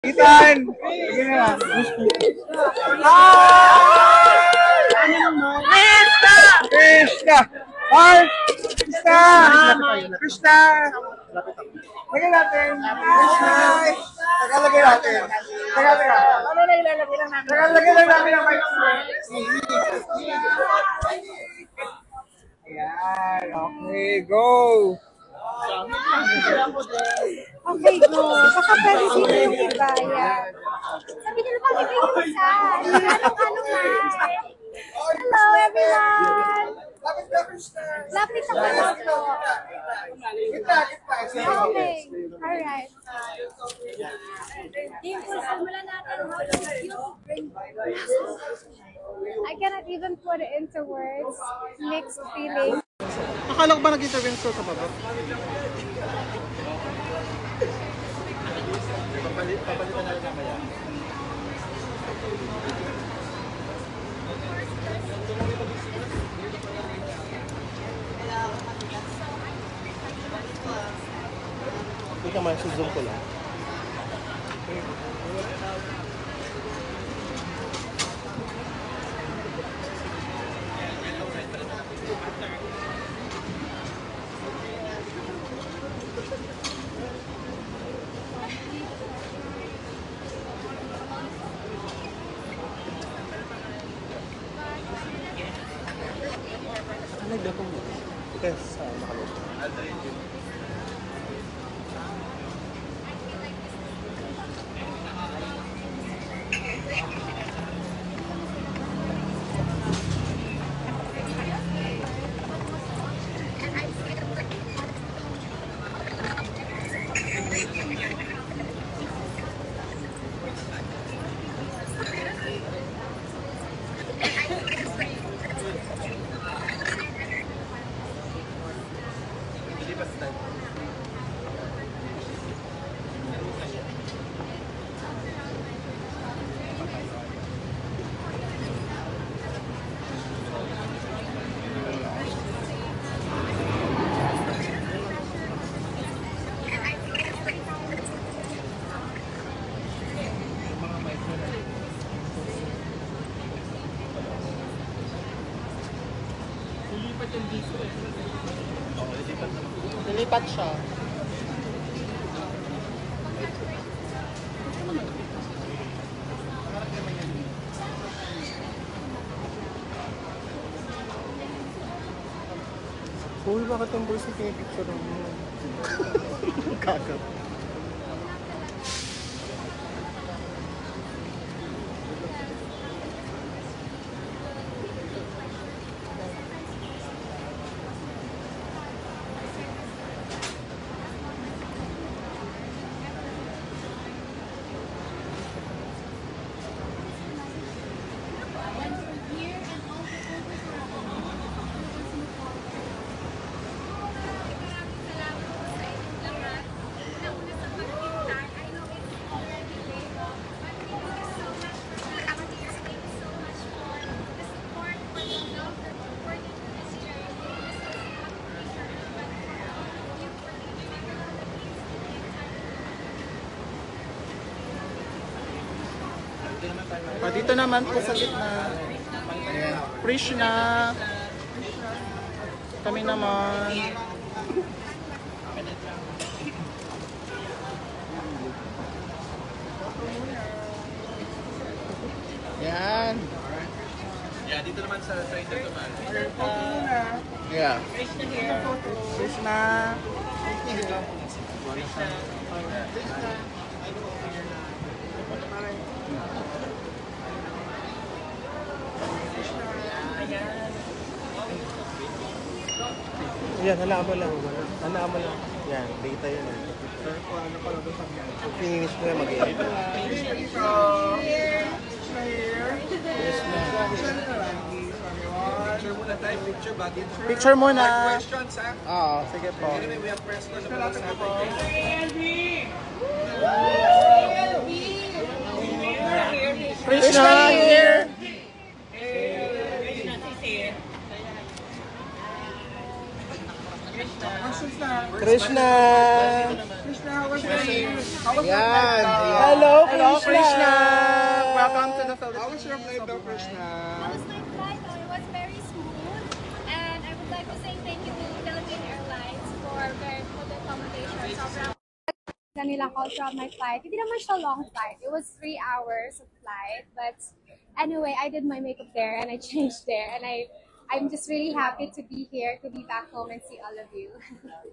Ethan! Sige na. Krishna! Krishna! Mark! Krishna! Krishna! Lagyan natin. Krishna! Tagalagay natin. Taga. Ano na ilalagay lang namin? Tagalagay lang namin ang mic. Ayan. Okay, go! Okay, go. Baka pwede dito yung iba. Yan. Sabi nila pag iba yung isa. Anong nga. Hello, everyone. Lapit na, Krishna! Lapit sa kanan po. Kita. Okay. Alright. Dimples, simulan natin. How do you feel to bring I cannot even put it into words. Mixed feelings. Akala ko ba nag-intervene sa baba? Papalitan na rin mamaya. Ika man, zoom ko lang. Nagdapong mo? Yes, makalot. Lilipat siya. Uy, bakit ang boys yung pinipicture mo? Kakat. Dito naman po sa gitna. Krishna. Kami naman. Yan. Yeah, dito naman sa side na naman. Yeah. Krishna here. Krishna. Yan, halaan mo lang. Halaan mo lang. Yan, data yun. Pag finish mo yan, mag-i-edit. Krishna dito. Krishna here. Picture muna tayo, picture bago ito. Picture muna. Questions, ha? Oo, sige po. Anyway, we have press na naman sa atin. Krishna here. Questions na. Krishna. Krishna, how was the Yan. Hello, Hello, Krishna! Welcome to the How was Philippines. your flight though, Krishna? How was my flight? Oh, it was very smooth. And I would like to say thank you to Philippine Airlines for very good accommodation. Sobrang nila culture of my flight. Hindi naman siya long flight. It was 3 hours of flight. But anyway, I did my makeup there and I changed there. And I'm just really happy to be here, to be back home and see all of you.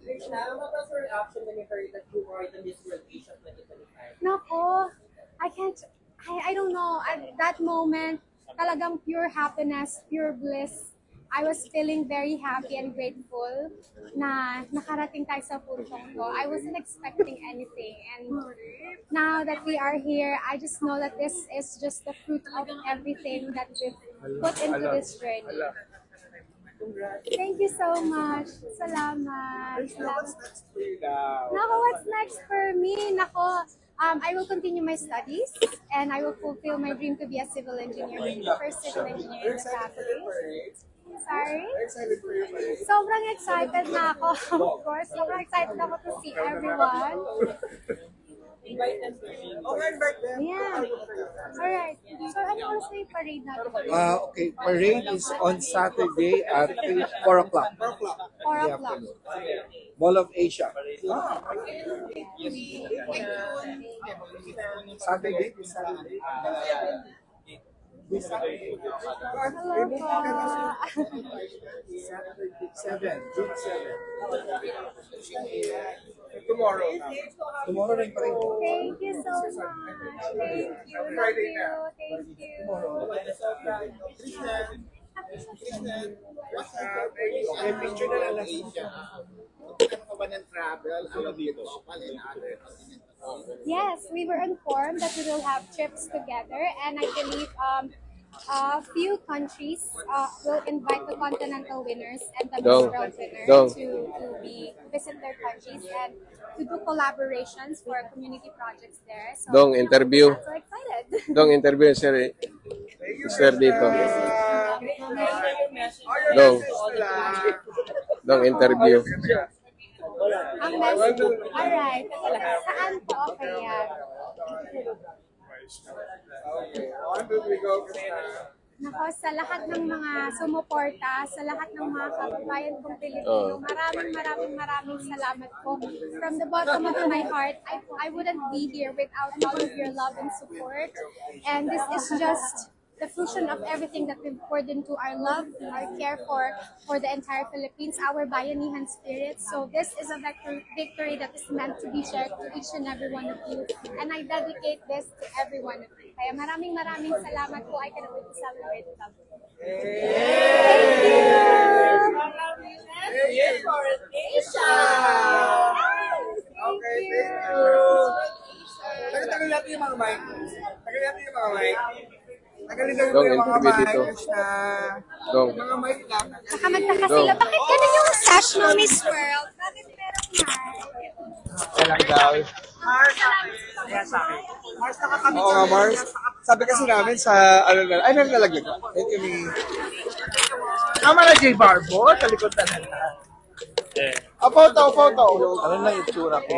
Krishna, what was your reaction when you heard that you were the Miss World Asia 2025? Nako, I don't know. At that moment, talagang pure happiness, pure bliss. I was feeling very happy and grateful na nakarating tayo sa puntong to. I wasn't expecting anything. And now that we are here, I just know that this is just the fruit of everything that we've put into this journey. Thank you so much. Salamat. Salamat. Nako, what's next for me? Nako, I will continue my studies and I will fulfill my dream to be a civil engineer, the first civil engineer in the Philippines. Sorry? Excited for your flight. Sobrang excited na ako, of course. Sobrang excited ako to see everyone. Okay, back then. Yeah. Alright. So, ano oras na yung parade natin? Okay, parade is on Saturday at 4 o'clock. 4 o'clock. Mall of Asia. Saturday? Hello po. 7, June 7. Tomorrow. Tomorrow rin pa rin. Thank you so much. Thank you. Love you. Thank you. Okay, picture na lang lang. Yes, we were informed that we will have trips together, and I believe a few countries will invite the continental winners and the Miss World winner to visit their countries and to do collaborations for community projects there. So Dong, interview. I'm so excited. Dong, interview sir dito. Dong, interview. Ang best. Alright. Saan po? Okay yan. Nako, sa lahat ng mga sumuporta, sa lahat ng mga kababayan kong Pilipino, maraming salamat po. From the bottom of my heart, I wouldn't be here without all of your love and support. And this is just the fruition of everything that we've poured into our love, our care for the entire Philippines, our bayanihan spirit. So this is a victory that is meant to be shared to each and every one of you. And I dedicate this to every one of you. Kaya maraming salamat po. I cannot wait to celebrate with you. Okay, thank you. Tagal natin yung mga mic. Dong, interview dito. Dong. Mga mic lang. Saka magtaka sila, bakit ganun yung sash ng Miss World? Bakit merong Oo nga, Mars. Sabi kasi namin sa, ay, nalaglag ko. Thank you, Mi. Tama na, J. Barbo. Sa likod na lang. Photo. Ano na yung itsura ko?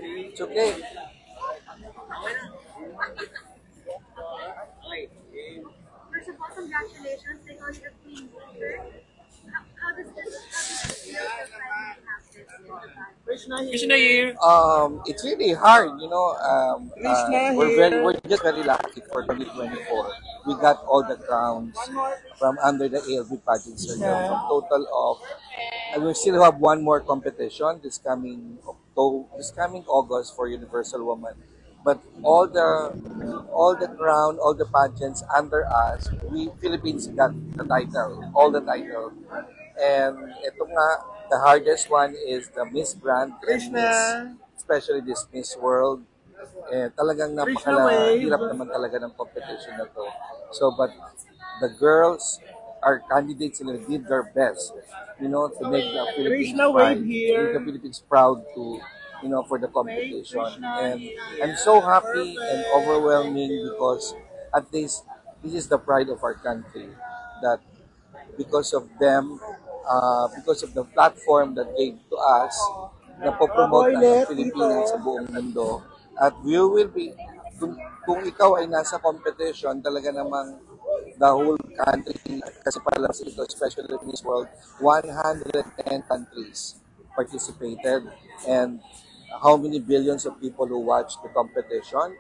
It's okay. First of all, congratulations. They got your clean picture. How does this Krishna here. It's really hard, you know. We're just very lucky for 2024. We got all the crowns from under the ALB pageant circle. From total of, and we still have one more competition this coming August for Universal Woman. But all the crown, all the pageants under us, we Philippines got the title, all the title. And ito nga, the hardest one is the Miss Grand and Miss, especially this Miss World. Talagang hirap naman talaga ng competition na to. So, but the girls, our candidates, did their best, you know, to make the Philippines proud, make the Philippines proud to, you know, for the competition. And I'm so happy and overwhelming because at least this is the pride of our country that because of them, because of the platform that gave to us na po-promote ang Pilipinas sa buong mundo. At we will be, kung ikaw ay nasa competition, talaga namang the whole country, kasi pala ito, especially in this world, 110 countries participated, and how many billions of people who watched the competition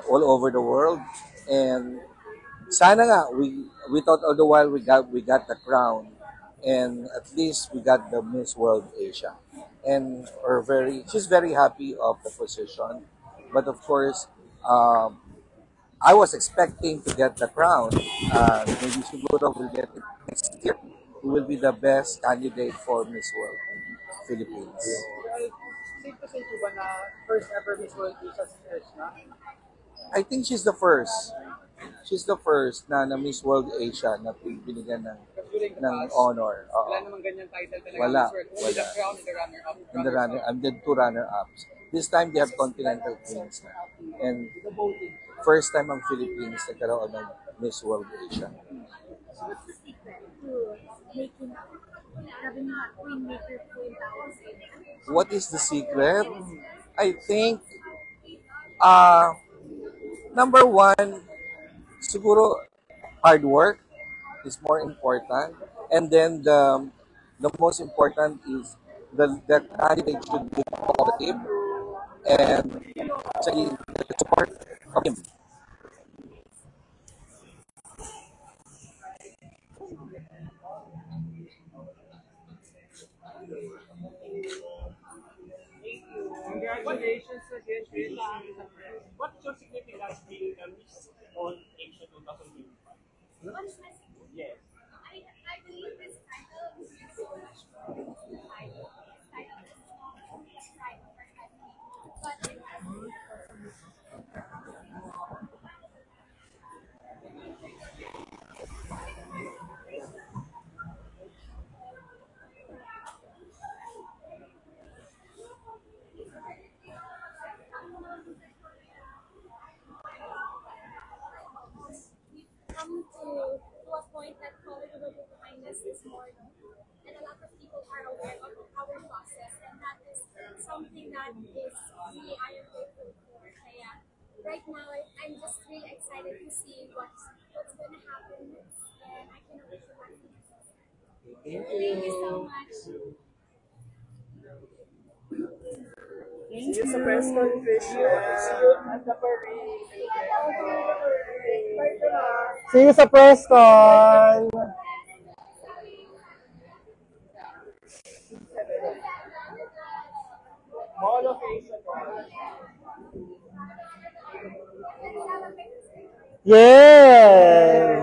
all over the world. And sana nga, we thought all the while we got the crown, and at least we got the Miss World Asia. And she's very happy of the position. But of course, I was expecting to get the crown. Maybe siguro will get it next year. Who will be the best candidate for Miss World Philippines? Safe to say po ba na first ever Miss World Asia si Krishna? I think she's the first. She's the first na Miss World Asia na binigyan ng honor. Oo. Wala namang ganyan title talaga. Wala. Miss World. Only the crown and the runner-up. And the two runner-ups. This time they have Continental Queens na. And first time ang Philippines nagkaroon ng Miss World Asia. What is the secret? I think number one, siguro hard work is more important, and then the most important is the candidate should be positive, and actually the support of him. Congratulations again, Krishna. What's your significance being a Miss World Asia 2025? Yes. I believe this title is so much more than this title. This title is pride of our country. But it has come to a point that Hollywood kindness is more known, and a lot of people are aware of our process, and that is something that is really I am grateful for. Kaya right now I'm just really excited to see what's going to happen next, and I cannot wait for that. Thank you so much. See you sa press con, Krishna. See you at the parade. See you sa press con. Mall of Asia. Yes!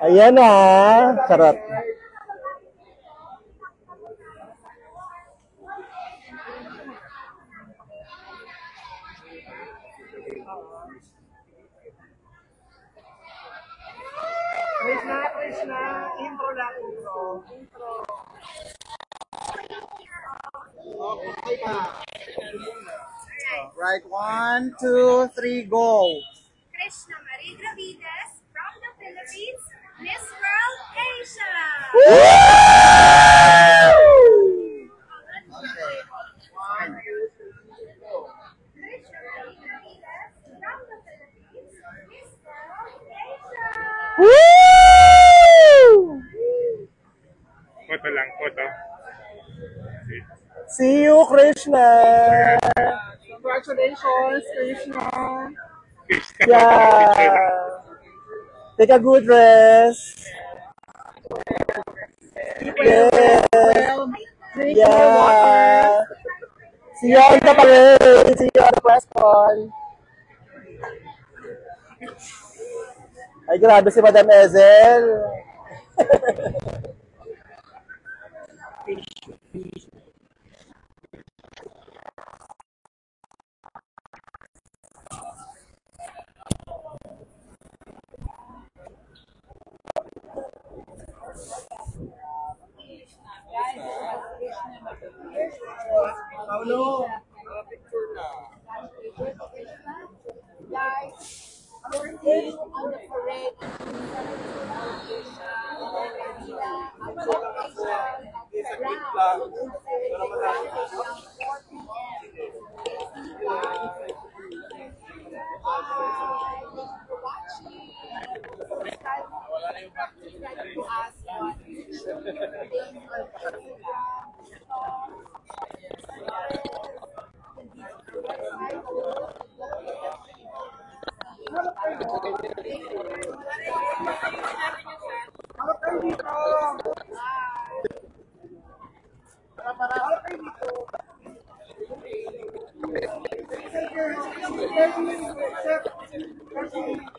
Ayan na. Charot. Krishna, intro lang, intro. Okay pa. Right, 1, 2, 3, go. Krishna Marie Gravides from the Philippines, Miss World Asia. Krishna Marie Gravides from the Philippines, Miss World Asia. Photo lang, photo. See you, Krishna. Congratulations, Krishna. Yeah. Take a good rest. Yes. Yeah. See you on the parade. See you on the press con. Ay, grabe si Madam Ezel. Paulo, picture na. Guys, we're here on the parade Wait lang. Pero malaki. Harap kayo dito. Harap kayo dito. Sir,